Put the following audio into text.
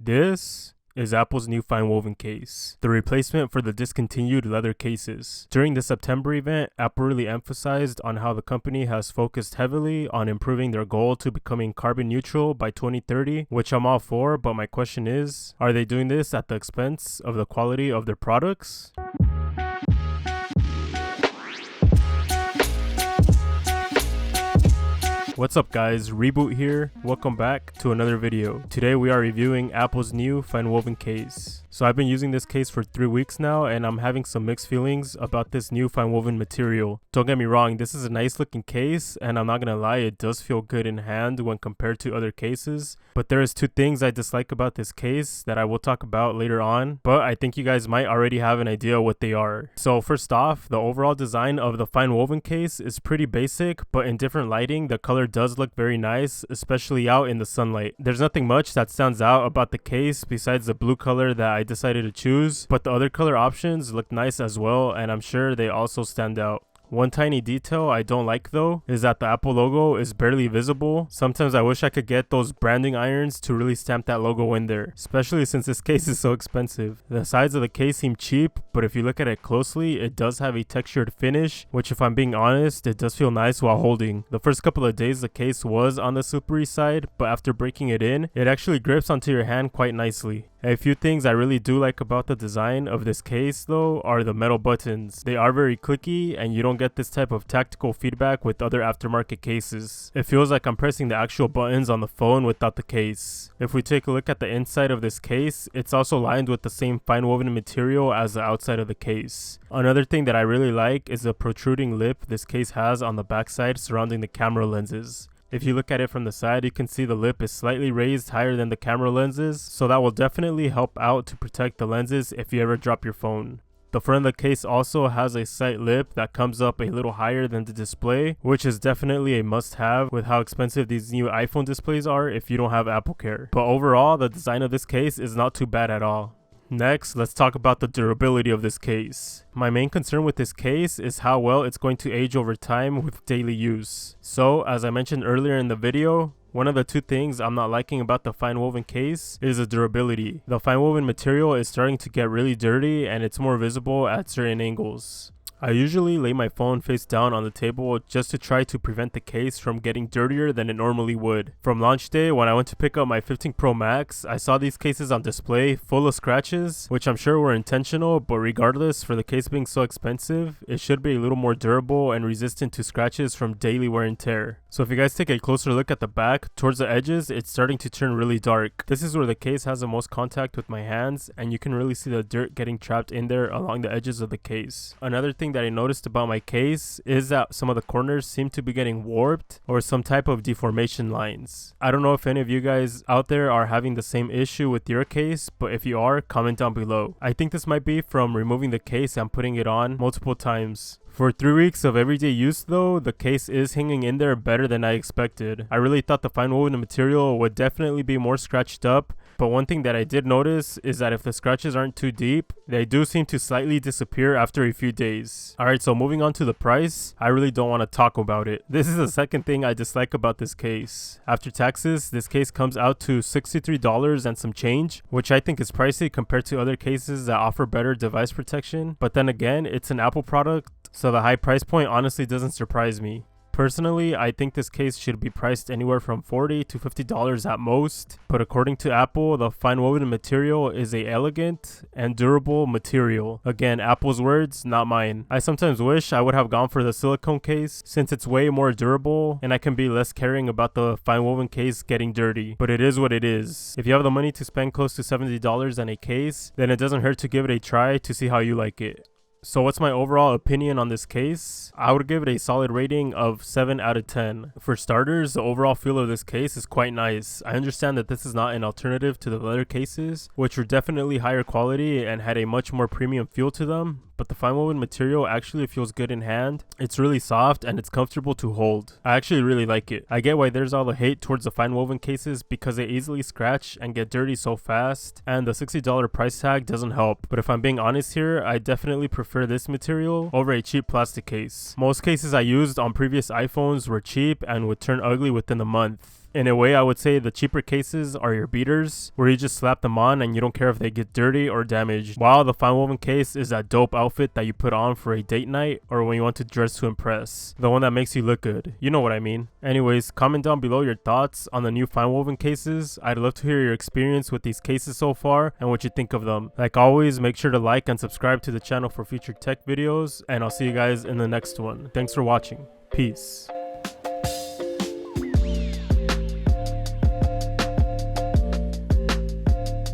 This is Apple's new FineWoven case, the replacement for the discontinued leather cases. During the September event, Apple really emphasized on how the company has focused heavily on improving their goal to becoming carbon neutral by 2030, which I'm all for, but my question is, are they doing this at the expense of the quality of their products? What's up guys, Reboot here. Welcome back to another video. Today we are reviewing Apple's new FineWoven case. So I've been using this case for 3 weeks now and I'm having some mixed feelings about this new FineWoven material. Don't get me wrong, this is a nice looking case and I'm not gonna lie, it does feel good in hand when compared to other cases. But there is 2 things I dislike about this case that I will talk about later on, but I think you guys might already have an idea what they are. So first off, the overall design of the FineWoven case is pretty basic, but in different lighting, the color does look very nice, especially out in the sunlight. There's nothing much that stands out about the case besides the blue color that I decided to choose, but the other color options look nice as well, and I'm sure they also stand out. One tiny detail I don't like though is that the Apple logo is barely visible. Sometimes I wish I could get those branding irons to really stamp that logo in there, especially since this case is so expensive. The sides of the case seem cheap, but if you look at it closely, it does have a textured finish, which if I'm being honest, it does feel nice while holding. The first couple of days the case was on the slippery side, but after breaking it in, it actually grips onto your hand quite nicely. A few things I really do like about the design of this case though are the metal buttons. They are very clicky and you don't get this type of tactical feedback with other aftermarket cases. It feels like I'm pressing the actual buttons on the phone without the case. If we take a look at the inside of this case, it's also lined with the same FineWoven material as the outside of the case. Another thing that I really like is the protruding lip this case has on the backside surrounding the camera lenses. If you look at it from the side, you can see the lip is slightly raised higher than the camera lenses, so that will definitely help out to protect the lenses if you ever drop your phone. The front of the case also has a sight lip that comes up a little higher than the display, which is definitely a must-have with how expensive these new iPhone displays are if you don't have Apple Care. But overall, the design of this case is not too bad at all. Next, let's talk about the durability of this case. My main concern with this case is how well it's going to age over time with daily use. So, as I mentioned earlier in the video, one of the 2 things I'm not liking about the FineWoven case is the durability. The FineWoven material is starting to get really dirty and it's more visible at certain angles. I usually lay my phone face down on the table just to try to prevent the case from getting dirtier than it normally would. From launch day, when I went to pick up my 15 Pro Max, I saw these cases on display full of scratches, which I'm sure were intentional, but regardless, for the case being so expensive, it should be a little more durable and resistant to scratches from daily wear and tear. So if you guys take a closer look at the back, towards the edges, it's starting to turn really dark. This is where the case has the most contact with my hands, and you can really see the dirt getting trapped in there along the edges of the case. Another thing that I noticed about my case is that some of the corners seem to be getting warped or some type of deformation lines. I don't know if any of you guys out there are having the same issue with your case, but if you are, comment down below. I think this might be from removing the case and putting it on multiple times. For 3 weeks of everyday use though, the case is hanging in there better than I expected. I really thought the FineWoven material would definitely be more scratched up, but one thing that I did notice is that if the scratches aren't too deep, they do seem to slightly disappear after a few days. Alright, so moving on to the price, I really don't want to talk about it. This is the second thing I dislike about this case. After taxes, this case comes out to $63 and some change, which I think is pricey compared to other cases that offer better device protection. But then again, it's an Apple product, so the high price point honestly doesn't surprise me. Personally, I think this case should be priced anywhere from $40 to $50 at most, but according to Apple, the FineWoven material is a elegant and durable material. Again, Apple's words, not mine. I sometimes wish I would have gone for the silicone case since it's way more durable and I can be less caring about the FineWoven case getting dirty, but it is what it is. If you have the money to spend close to $70 on a case, then it doesn't hurt to give it a try to see how you like it. So what's my overall opinion on this case? I would give it a solid rating of 7 out of 10. For starters, the overall feel of this case is quite nice. I understand that this is not an alternative to the leather cases, which were definitely higher quality and had a much more premium feel to them, but the FineWoven material actually feels good in hand. It's really soft and it's comfortable to hold. I actually really like it. I get why there's all the hate towards the FineWoven cases because they easily scratch and get dirty so fast, and the $60 price tag doesn't help. But if I'm being honest here, I definitely prefer this material over a cheap plastic case. Most cases I used on previous iPhones were cheap and would turn ugly within a month. In a way, I would say the cheaper cases are your beaters, where you just slap them on and you don't care if they get dirty or damaged, while the FineWoven Case is that dope outfit that you put on for a date night or when you want to dress to impress. The one that makes you look good. You know what I mean. Anyways, comment down below your thoughts on the new FineWoven cases. I'd love to hear your experience with these cases so far and what you think of them. Like always, make sure to like and subscribe to the channel for future tech videos, and I'll see you guys in the next one. Thanks for watching. Peace.